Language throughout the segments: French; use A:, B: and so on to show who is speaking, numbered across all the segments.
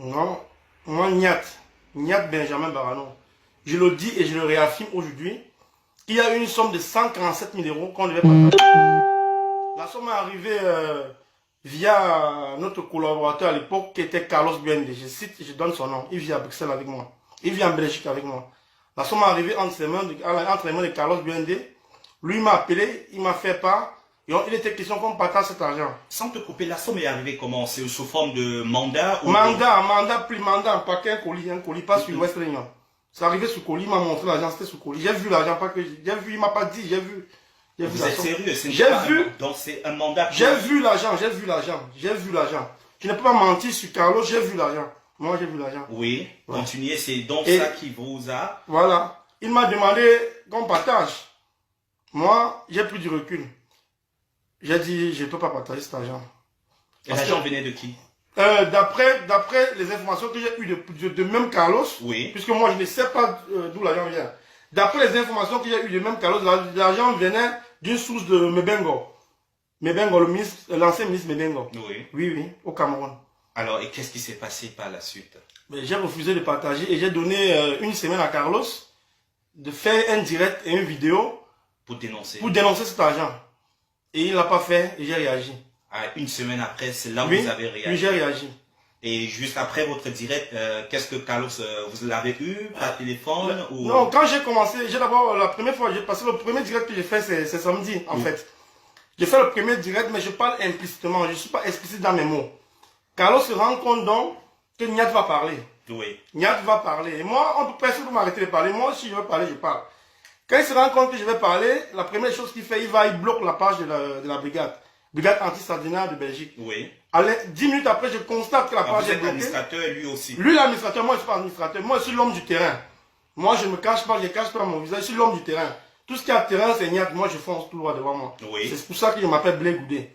A: Non, moi, Niat Benjamin Barano. Je le dis et je le réaffirme aujourd'hui. Il y a une somme de 147 000 euros qu'on devait partager. La somme est arrivée via notre collaborateur à l'époque qui était Carlos Buende. Je cite, je donne son nom. Il vit à Bruxelles avec moi. Il vit en Belgique avec moi. La somme est arrivée entre les mains de Carlos Buende. Lui m'a appelé, il m'a fait part. Et il était question qu'on partage cet argent.
B: Sans te couper, la somme est arrivée comment? C'est sous forme de mandat ou
A: Mandat, un paquet, un colis, pas sur West Réunion. C'est arrivé sous colis, il m'a montré l'argent, c'était sous colis. J'ai vu l'argent, pas que j'ai vu, il m'a pas dit, j'ai vu.
B: Vous êtes sérieux?
A: J'ai vu.
B: Donc c'est un mandat.
A: J'ai vu l'argent. Je ne peux pas mentir sur Carlos, j'ai vu l'argent. Moi, j'ai vu l'argent.
B: Oui, ouais. Continuez, c'est donc ça qui vous a...
A: Voilà. Il m'a demandé qu'on partage. Moi, j'ai pris du recul. J'ai dit, je ne peux pas partager cet argent.
B: Et l'argent venait de qui?
A: D'après les informations que j'ai eues de même Carlos,
B: oui.
A: Puisque moi, je ne sais pas d'où l'argent vient. D'après les informations que j'ai eues de même Carlos, l'argent venait d'une source de Mebengo. Mebengo, l'ancien ministre Mebengo.
B: Oui.
A: Oui, au Cameroun.
B: Alors, et qu'est-ce qui s'est passé par la suite?
A: J'ai refusé de partager et j'ai donné une semaine à Carlos de faire un direct et une vidéo
B: pour dénoncer
A: cet argent. Et il ne l'a pas fait et j'ai réagi.
B: Une semaine après, c'est là où vous avez réagi.
A: Oui, j'ai réagi.
B: Et juste après votre direct, qu'est-ce que Carlos, vous l'avez eu par téléphone ou...
A: Non, quand j'ai commencé, j'ai d'abord, la première fois, parce que le premier direct que j'ai fait, c'est samedi, en fait. J'ai fait le premier direct, mais je parle implicitement, je ne suis pas explicite dans mes mots. Carlos se rend compte donc que Niat va parler.
B: Oui.
A: Niat va parler. Et moi, on peut personne pour m'arrêter de parler. Moi, si je veux parler, je parle. Quand il se rend compte que je vais parler, la première chose qu'il fait, il bloque la page de la brigade. Brigade anti-sardinat de Belgique.
B: Oui.
A: Allez, 10 minutes après, je constate que la page est bloquée.
B: Administrateur et lui aussi.
A: Lui, l'administrateur, moi, je ne suis pas administrateur. Moi, je suis l'homme du terrain. Moi, je ne me cache pas, je ne cache pas mon visage. Je suis l'homme du terrain. Tout ce qui est à terrain, c'est Niat. Moi, je fonce tout droit devant moi.
B: Oui.
A: C'est pour ça que je m'appelle Blé Goudé.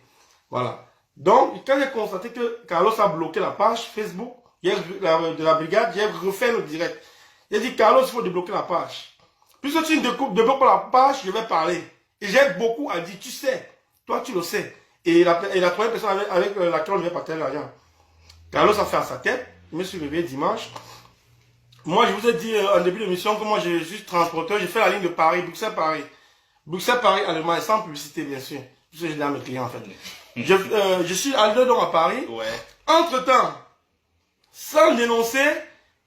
A: Voilà. Donc, quand j'ai constaté que Carlos a bloqué la page Facebook de la brigade, j'ai refait le direct. J'ai dit, Carlos, il faut débloquer la page. Puisque tu débloques la page, je vais parler. Et j'ai beaucoup à dire. Tu sais, toi, tu le sais. Et la troisième personne avec laquelle on devait partager l'argent. Carlos a fait à sa tête. Je me suis réveillé dimanche. Moi, je vous ai dit en début d'émission que moi, je suis transporteur. J'ai fait la ligne de Paris, Bruxelles-Paris. Bruxelles-Paris, Allemagne, sans publicité, bien sûr. Parce que je l'ai à mes clients, en fait. Je suis allé donc à Paris.
B: Ouais.
A: Entre-temps, sans dénoncer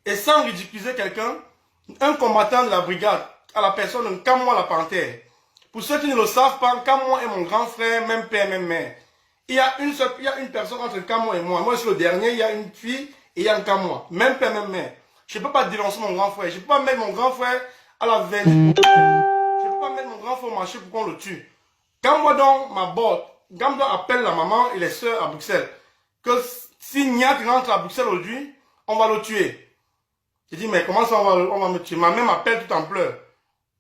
A: et sans ridiculiser quelqu'un, un combattant de la brigade à la personne de Kamwa la Panthère. Pour ceux qui ne le savent pas, Kamwa est mon grand frère, même père, même mère. Il y a une personne entre Kamwa et moi. Moi, je suis le dernier, il y a une fille et il y a un Kamwa. Même père, même mère. Je ne peux pas dénoncer mon grand frère. Je ne peux pas mettre mon grand frère à la veine. Je ne peux pas mettre mon grand frère au marché pour qu'on le tue. Kamwa donc m'aborde. Gamdo appelle la maman et les soeurs à Bruxelles. Que si Niat rentre à Bruxelles aujourd'hui, on va le tuer. Je dis, mais comment ça on va me tuer? Ma mère m'appelle tout en pleurs.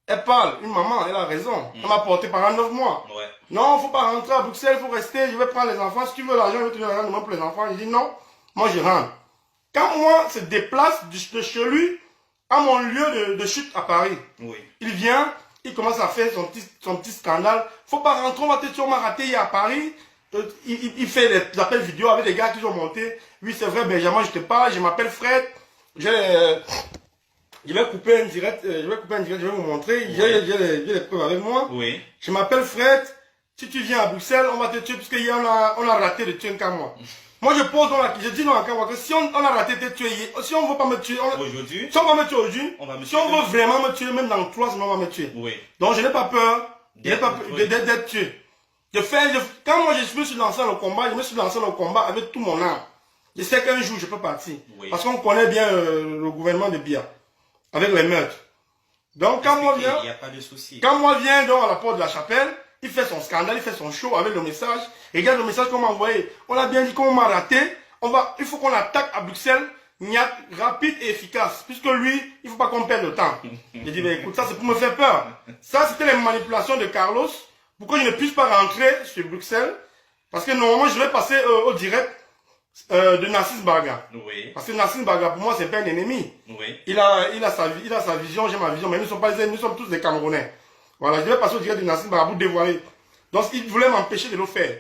A: Elle parle, une maman, elle a raison. Elle m'a porté pendant 9 mois.
B: Ouais.
A: Non, il ne faut pas rentrer à Bruxelles, il faut rester, je vais prendre les enfants. Si tu veux l'argent, je vais te donner l'argent pour les enfants. Je dis non, moi je rentre. Quand moi se déplace de chez lui à mon lieu de chute à Paris,
B: oui.
A: Il vient, il commence à faire son petit scandale. Faut pas rentrer, on va te tuer, on m'a raté hier à Paris. Il fait des appels vidéo avec des gars qui sont montés. Oui, c'est vrai, Benjamin, je te parle, je m'appelle Fred. Je vais couper un direct, je vais vous montrer. J'ai les preuves avec moi.
B: Oui.
A: Je m'appelle Fred. Si tu viens à Bruxelles, on va te tuer, puisque hier on a raté de tuer un cas moi. Moi je pose je dis non à Kamwa que si on a raté de tuer hier, si on ne veut pas me tuer,
B: aujourd'hui,
A: si on va me tuer aujourd'hui, si on veut vraiment me tuer, même dans 3 semaines, on va me tuer.
B: Oui.
A: Donc je n'ai pas peur d'être tué. Quand moi je me suis lancé dans le combat, je me suis lancé dans le combat avec tout mon âme. Je sais qu'un jour je peux partir.
B: Oui.
A: Parce qu'on connaît bien le gouvernement de Biya. Avec les meurtres. Donc quand moi viens,
B: il n'y a pas de souci.
A: Quand moi viens donc à la porte de la chapelle, il fait son scandale, il fait son show avec le message. Regarde le message qu'on m'a envoyé. On a bien dit qu'on m'a raté. Il faut qu'on attaque à Bruxelles, Niat, rapide et efficace. Puisque lui, il ne faut pas qu'on perde le temps. J'ai dit, écoute, ça c'est pour me faire peur. Ça c'était les manipulations de Carlos. Pourquoi je ne puisse pas rentrer sur Bruxelles? Parce que normalement je vais passer au direct de Narcisse Barga.
B: Oui.
A: Parce que Narcisse Barga, pour moi, c'est pas un ennemi.
B: Oui.
A: Il a sa vision, j'ai ma vision, mais nous nous sommes tous des Camerounais. Voilà, je vais passer au direct de Narcisse Barga pour dévoiler. Donc, il voulait m'empêcher de le faire.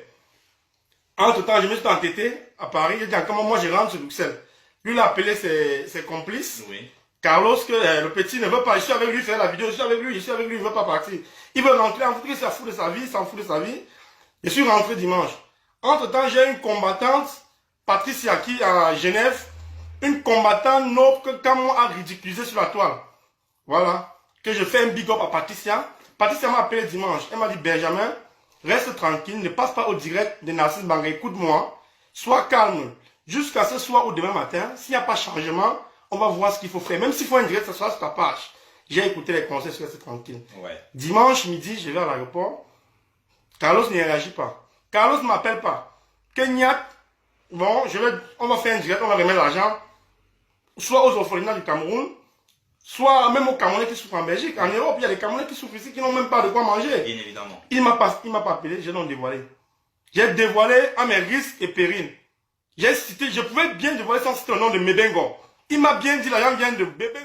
A: Entre temps, je me suis entêté à Paris. J'ai dit, comment moi je rentre sur Bruxelles? Lui, il a appelé ses complices.
B: Oui.
A: Carlos, que le petit ne veut pas, je suis avec lui, faire la vidéo, je suis avec lui, il ne veut pas partir. Il veut rentrer, en tout cas, il s'en fout de sa vie, il s'en fout de sa vie. Je suis rentré dimanche. Entre-temps, j'ai une combattante, Patricia, qui est à Genève, une combattante noble que Camon a ridiculisé sur la toile. Voilà. Que je fais un big up à Patricia. Patricia m'a appelé dimanche. Elle m'a dit, Benjamin, reste tranquille, ne passe pas au direct de Narcisse Banga, écoute-moi, sois calme. Jusqu'à ce soir ou demain matin, s'il n'y a pas de changement, on va voir ce qu'il faut faire. Même s'il faut un direct, ça sera sur ta page. J'ai écouté les conseils, je reste tranquille. Ouais. Dimanche midi, je vais à l'aéroport. Carlos ne réagit pas. Carlos ne m'appelle pas. Kenyat, bon, on va faire un direct, on va remettre l'argent, soit aux orphelinats du Cameroun, soit même aux Camerounais qui souffrent en Belgique. En Europe, il y a des Camerounais qui souffrent ici, qui n'ont même pas de quoi manger. Bien évidemment. Il m'a pas appelé, j'ai donc dévoilé. J'ai dévoilé à mes risques et périls. J'ai cité, je pouvais bien dévoiler sans citer le nom de Mebengo. Il m'a bien dit, l'argent vient de Bébé.